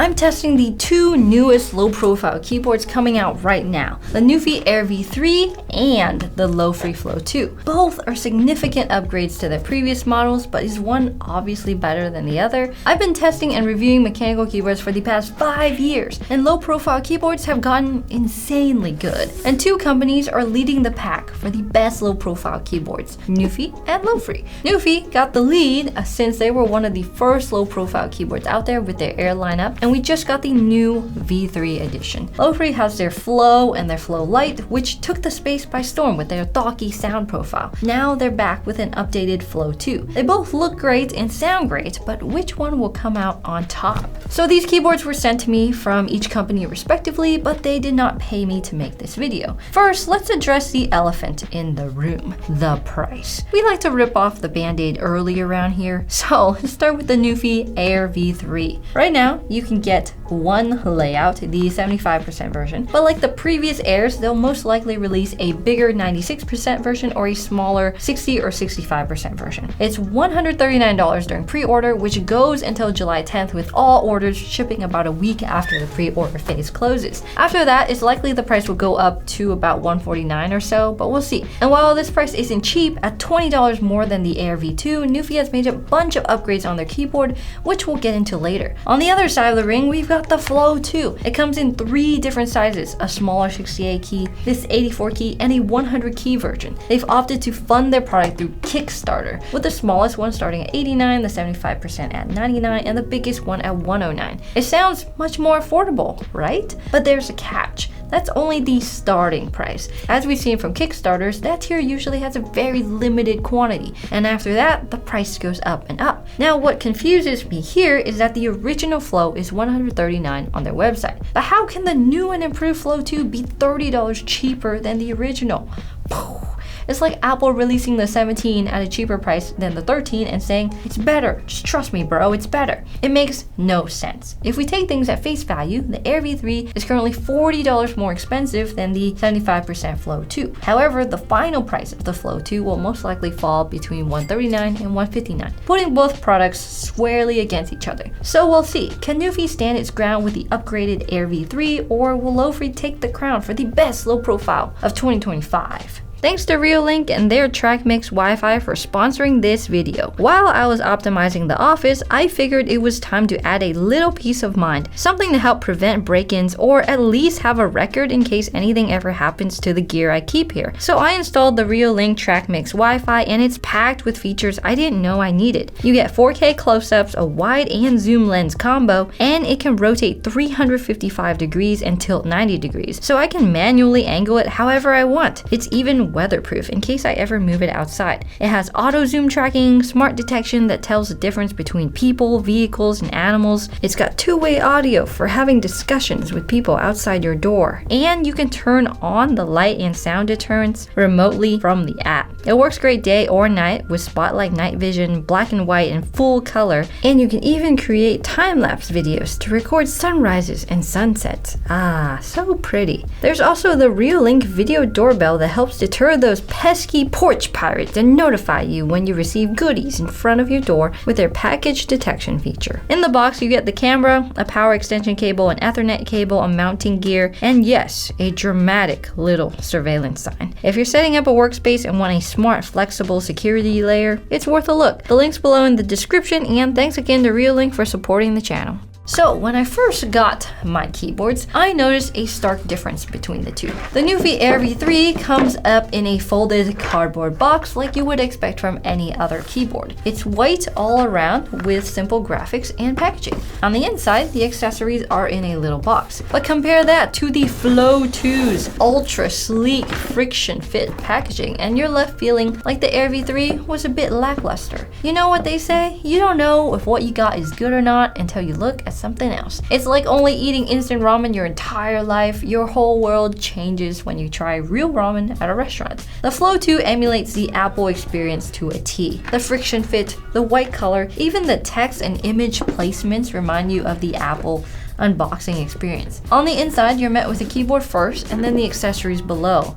I'm testing the two newest low-profile keyboards coming out right now, the Nuphy Air75v3 and the Lofree Flow 2. Both are significant upgrades to their previous models, but is one obviously better than the other? I've been testing and reviewing mechanical keyboards for the past 5 years, and low-profile keyboards have gotten insanely good. And two companies are leading the pack for the best low-profile keyboards, Nuphy and Lofree. Nuphy got the lead since they were one of the first low-profile keyboards out there with their Air lineup, and we just got the new V3 edition. Lofree has their Flow and their Flow Lite, which took the space by storm with their gawky sound profile. Now they're back with an updated Flow 2. They both look great and sound great, but which one will come out on top? So these keyboards were sent to me from each company respectively, but they did not pay me to make this video. First, let's address the elephant in the room, the price. We like to rip off the band-aid early around here, so let's start with the Nuphy Air75v3. Right now, you can get one layout, the 75% version, but like the previous Airs, they'll most likely release a bigger 96% version or a smaller 60 or 65% version. It's $139 during pre-order, which goes until July 10th, with all orders shipping about a week after the pre-order phase closes. After that, it's likely the price will go up to about $149 or so, but we'll see. And while this price isn't cheap, at $20 more than the Air-V2, Nuphy has made a bunch of upgrades on their keyboard, which we'll get into later. On the other side of the ring, we've got the Flow 2. It comes in 3 different sizes, a smaller 68 key, this 84 key, and a 100 key version. They've opted to fund their product through Kickstarter, with the smallest one starting at $89, the 75% at $99, and the biggest one at $109. It sounds much more affordable, right? But there's a catch. That's only the starting price. As we've seen from Kickstarters, that tier usually has a very limited quantity, and after that, the price goes up and up. Now, what confuses me here is that the original Flow is $139 on their website. But how can the new and improved Flow 2 be $30 cheaper than the original? It's like Apple releasing the 17 at a cheaper price than the 13 and saying, it's better, just trust me bro, it's better. It makes no sense. If we take things at face value, the Air-V3 is currently $40 more expensive than the 75% Flow 2. However, the final price of the Flow 2 will most likely fall between $139 and $159, putting both products squarely against each other. So we'll see, can Nuphy stand its ground with the upgraded Air-V3, or will Lofree take the crown for the best low profile of 2025? Thanks to Reolink and their TrackMix Wi-Fi for sponsoring this video. While I was optimizing the office, I figured it was time to add a little peace of mind, something to help prevent break-ins or at least have a record in case anything ever happens to the gear I keep here. So I installed the Reolink TrackMix Wi-Fi, and it's packed with features I didn't know I needed. You get 4K close-ups, a wide and zoom lens combo, and it can rotate 355 degrees and tilt 90 degrees, so I can manually angle it however I want. It's even weatherproof in case I ever move it outside. It has auto zoom tracking, smart detection that tells the difference between people, vehicles, and animals. It's got two-way audio for having discussions with people outside your door. And you can turn on the light and sound deterrents remotely from the app. It works great day or night with spotlight night vision, black and white, and full color. And you can even create time-lapse videos to record sunrises and sunsets. Ah, so pretty. There's also the Reolink video doorbell that helps deter those pesky porch pirates and notify you when you receive goodies in front of your door with their package detection feature. In the box, you get the camera, a power extension cable, an Ethernet cable, a mounting gear, and yes, a dramatic little surveillance sign. If you're setting up a workspace and want a smart, flexible security layer, it's worth a look. The link's below in the description, and thanks again to Reolink for supporting the channel. So when I first got my keyboards, I noticed a stark difference between the two. The Nuphy Air-V3 comes up in a folded cardboard box like you would expect from any other keyboard. It's white all around with simple graphics and packaging. On the inside, the accessories are in a little box. But compare that to the Flow 2's ultra sleek friction fit packaging, and you're left feeling like the Air-V3 was a bit lackluster. You know what they say? You don't know if what you got is good or not until you look at something else. It's like only eating instant ramen your entire life. Your whole world changes when you try real ramen at a restaurant. The Flow 2 emulates the Apple experience to a T. The friction fit, the white color, even the text and image placements remind you of the Apple unboxing experience. On the inside, you're met with a keyboard first and then the accessories below.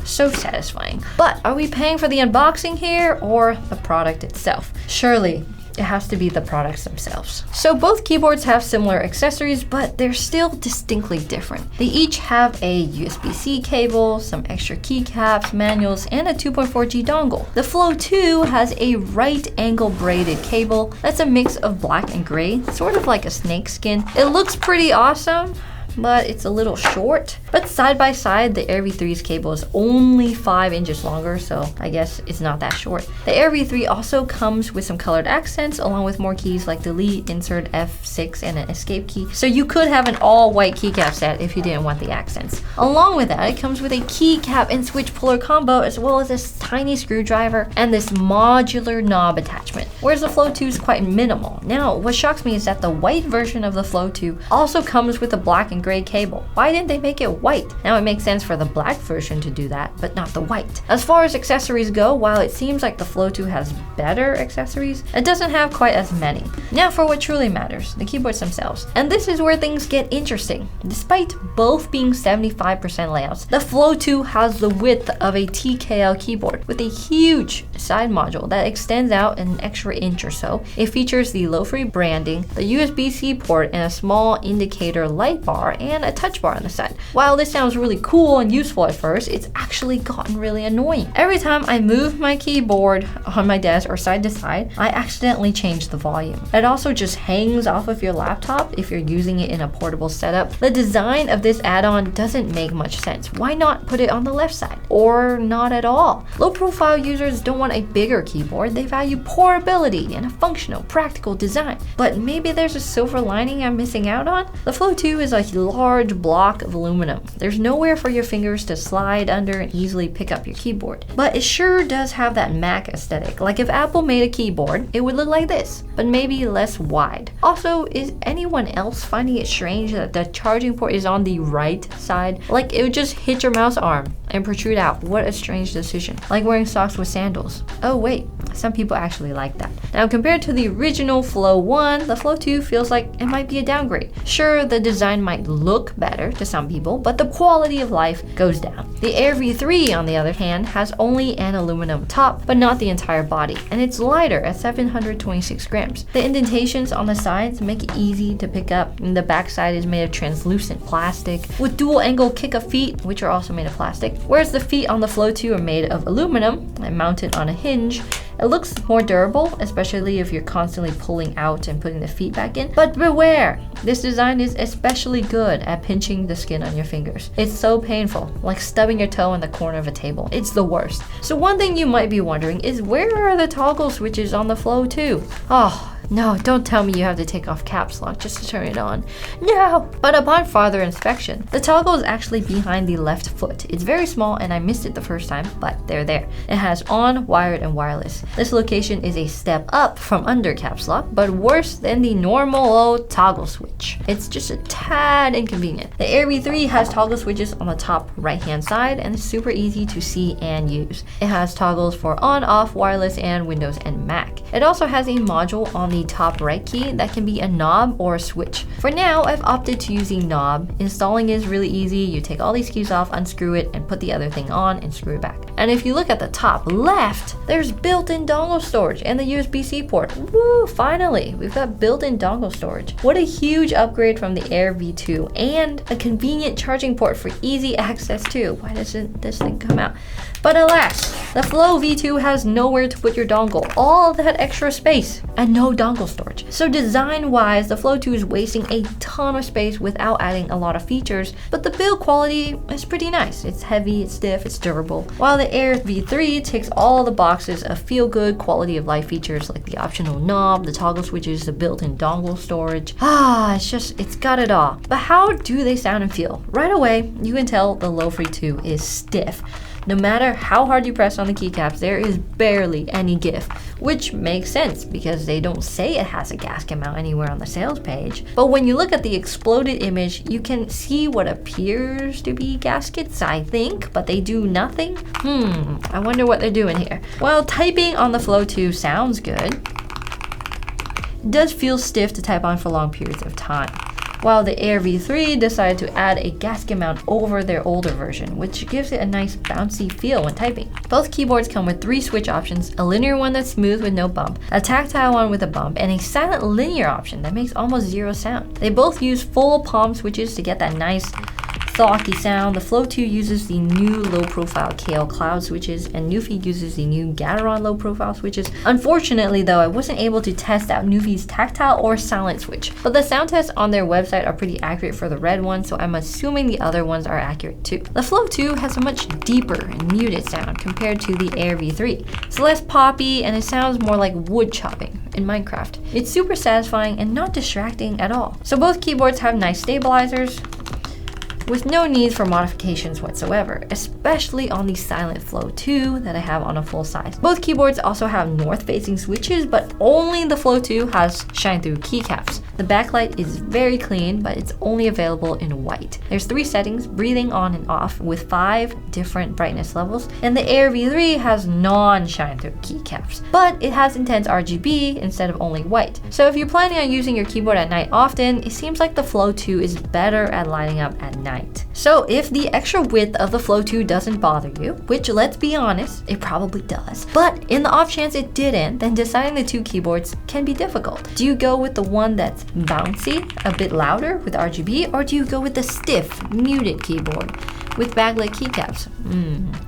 So satisfying. But are we paying for the unboxing here or the product itself? Surely it has to be the products themselves. So both keyboards have similar accessories, but they're still distinctly different. They each have a USB-C cable, some extra keycaps, manuals, and a 2.4G dongle. The Flow 2 has a right angle braided cable that's a mix of black and gray, sort of like a snake skin. It looks pretty awesome, but it's a little short. But side by side, the Air V3's cable is only 5 inches longer, so I guess it's not that short. The Air V3 also comes with some colored accents, along with more keys like delete, insert F6, and an escape key. So you could have an all-white keycap set if you didn't want the accents. Along with that, it comes with a keycap and switch puller combo, as well as this tiny screwdriver and this modular knob attachment, whereas the Flow 2 is quite minimal. Now, what shocks me is that the white version of the Flow 2 also comes with a black and gray cable. Why didn't they make it white? Now it makes sense for the black version to do that, but not the white. As far as accessories go, while it seems like the Flow 2 has better accessories, it doesn't have quite as many. Now for what truly matters, the keyboards themselves. And this is where things get interesting. Despite both being 75% layouts, the Flow 2 has the width of a TKL keyboard with a huge side module that extends out an extra inch or so. It features the Lofree branding, the USB-C port, and a small indicator light bar and a touch bar on the side. While this sounds really cool and useful at first, it's actually gotten really annoying. Every time I move my keyboard on my desk or side to side, I accidentally change the volume. It also just hangs off of your laptop if you're using it in a portable setup. The design of this add-on doesn't make much sense. Why not put it on the left side? Or not at all? Low-profile users don't want a bigger keyboard. They value portability and a functional, practical design. But maybe there's a silver lining I'm missing out on? The Flow 2 is a large block of aluminum. There's nowhere for your fingers to slide under and easily pick up your keyboard. But it sure does have that Mac aesthetic. Like if Apple made a keyboard, it would look like this, but maybe less wide. Also, is anyone else finding it strange that the charging port is on the right side? Like it would just hit your mouse arm and protrude out. What a strange decision. Like wearing socks with sandals. Oh wait, some people actually like that. Now compared to the original Flow 1, the Flow 2 feels like it might be a downgrade. Sure, the design might look better to some people, but the quality of life goes down. The Air V3, on the other hand, has only an aluminum top, but not the entire body, and it's lighter at 726 grams. The indentations on the sides make it easy to pick up, and the backside is made of translucent plastic with dual angle kick-up feet, which are also made of plastic, whereas the feet on the Flow 2 are made of aluminum and mounted on a hinge. It looks more durable, especially if you're constantly pulling out and putting the feet back in. But beware! This design is especially good at pinching the skin on your fingers. It's so painful, like stubbing your toe in the corner of a table. It's the worst. So one thing you might be wondering is, where are the toggle switches on the Flow 2? Oh, no, don't tell me you have to take off caps lock just to turn it on. No! But upon farther inspection, the toggle is actually behind the left foot. It's very small and I missed it the first time, but they're there. It has on, wired, and wireless. This location is a step up from under caps lock, but worse than the normal old toggle switch. It's just a tad inconvenient. The Air V3 has toggle switches on the top right hand side and it's super easy to see and use. It has toggles for on, off, wireless, and Windows and Mac. It also has a module on the top right key that can be a knob or a switch. For now, I've opted to use the knob. Installing is really easy. You take all these keys off, unscrew it, and put the other thing on and screw it back. And if you look at the top left, there's built-in dongle storage and the USB-C port. Woo, finally, we've got built-in dongle storage. What a huge upgrade from the Air V2, and a convenient charging port for easy access too. Why doesn't this thing come out? But alas, the Flow V2 has nowhere to put your dongle, all that extra space, and no dongle storage. So design-wise, the Flow 2 is wasting a ton of space without adding a lot of features, but the build quality is pretty nice. It's heavy, it's stiff, it's durable. While the Air V3 ticks all the boxes of feel-good quality of life features like the optional knob, the toggle switches, the built-in dongle storage. It's got it all. But how do they sound and feel? Right away, you can tell the Lofree 2 is stiff. No matter how hard you press on the keycaps, there is barely any give, which makes sense because they don't say it has a gasket mount anywhere on the sales page. But when you look at the exploded image, you can see what appears to be gaskets, I think, but they do nothing. I wonder what they're doing here. Well, typing on the Flow 2 sounds good. It does feel stiff to type on for long periods of time. while the Air V3 decided to add a gasket mount over their older version, which gives it a nice bouncy feel when typing. Both keyboards come with 3 switch options, a linear one that's smooth with no bump, a tactile one with a bump, and a silent linear option that makes almost zero sound. They both use full palm switches to get that nice thocky sound. The Flow 2 uses the new low-profile KL Cloud switches, and Nuphy uses the new Gateron low-profile switches. Unfortunately though, I wasn't able to test out Nuphy's tactile or silent switch, but the sound tests on their website are pretty accurate for the red one, so I'm assuming the other ones are accurate too. The Flow 2 has a much deeper and muted sound compared to the Air V3. It's less poppy and it sounds more like wood chopping in Minecraft. It's super satisfying and not distracting at all. So both keyboards have nice stabilizers, with no need for modifications whatsoever, especially on the Silent Flow 2 that I have on a full size. Both keyboards also have north-facing switches, but only the Flow 2 has shine-through keycaps. The backlight is very clean, but it's only available in white. There's 3 settings, breathing on and off, with 5 different brightness levels, and the Air V3 has non-shine-through keycaps, but it has intense RGB instead of only white. So if you're planning on using your keyboard at night often, it seems like the Flow 2 is better at lighting up at night. So if the extra width of the Flow 2 doesn't bother you, which let's be honest, it probably does, but in the off chance it didn't, then deciding the 2 keyboards can be difficult. Do you go with the one that's bouncy, a bit louder with RGB, or do you go with the stiff, muted keyboard with backlit keycaps?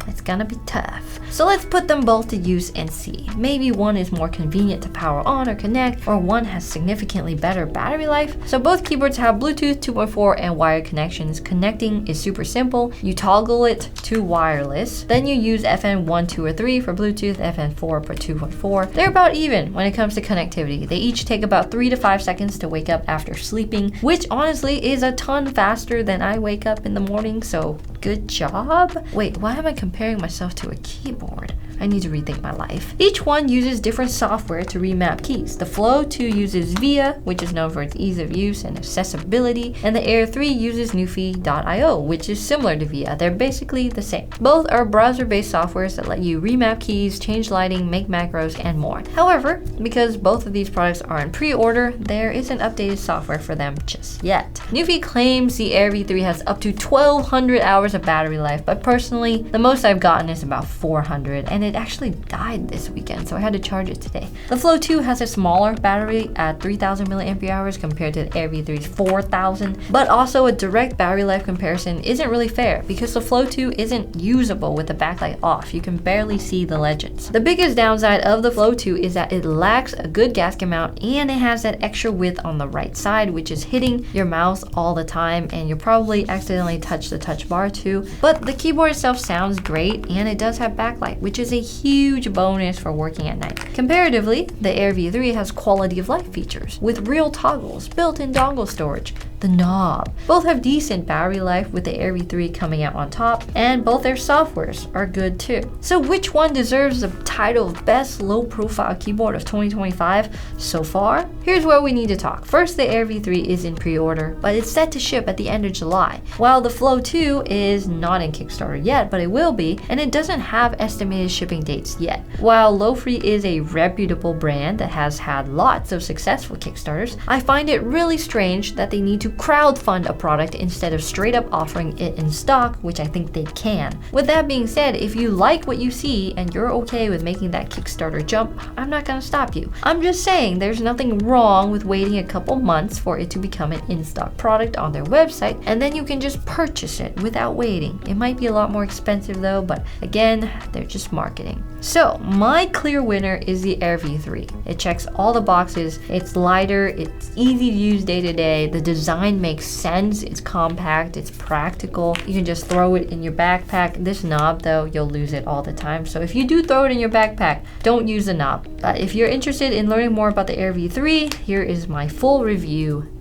It's gonna be tough. So let's put them both to use and see. Maybe one is more convenient to power on or connect, or one has significantly better battery life. So both keyboards have Bluetooth 2.4 and wired connections. Connecting is super simple. You toggle it to wireless, then you use FN 1, 2, or 3 for Bluetooth, FN 4 for 2.4. They're about even when it comes to connectivity. They each take about 3 to 5 seconds to wake up after sleeping, which honestly is a ton faster than I wake up in the morning, so good job. Wait, why am I comparing myself to a keyboard? I need to rethink my life. Each one uses different software to remap keys. The Flow 2 uses VIA, which is known for its ease of use and accessibility, and the Air 3 uses Nuphy.io, which is similar to VIA. They're basically the same. Both are browser-based softwares that let you remap keys, change lighting, make macros, and more. However, because both of these products are in pre-order, there isn't updated software for them just yet. Nuphy claims the Air V3 has up to 1,200 hours of battery life, but personally, the most I've gotten is about 400, and it actually died this weekend, so I had to charge it today. The Flow 2 has a smaller battery at 3,000 milliampere hours compared to the Air V3's 4,000, but also a direct battery life comparison isn't really fair because the Flow 2 isn't usable with the backlight off. You can barely see the legends. The biggest downside of the Flow 2 is that it lacks a good gasket mount and it has that extra width on the right side, which is hitting your mouse all the time, and you'll probably accidentally touch the touch bar too. But the keyboard itself sounds great, and it does have backlight, which is a huge bonus for working at night. Comparatively, the Air V3 has quality of life features with real toggles, built-in dongle storage, the knob. Both have decent battery life with the Air V3 coming out on top, and both their softwares are good too. So which one deserves the title of best low-profile keyboard of 2025 so far? Here's where we need to talk. First, the Air V3 is in pre-order, but it's set to ship at the end of July, while the Flow 2 is not in Kickstarter yet, but it will be, and it doesn't have estimated shipping dates yet. While Lofree is a reputable brand that has had lots of successful Kickstarters, I find it really strange that they need to crowdfund a product instead of straight up offering it in stock, which I think they can. With that being said, if you like what you see and you're okay with making that Kickstarter jump, I'm not gonna stop you. I'm just saying there's nothing wrong with waiting a couple months for it to become an in-stock product on their website, and then you can just purchase it without waiting. It might be a lot more expensive though, but again, they're just marketing. So my clear winner is the Air V3. It checks all the boxes. It's lighter, it's easy to use day to day. The design makes sense, it's compact, it's practical. You can just throw it in your backpack. This knob though, you'll lose it all the time. So if you do throw it in your backpack, don't use the knob. But if you're interested in learning more about the Air V3, here is my full review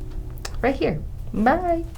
right here. Bye.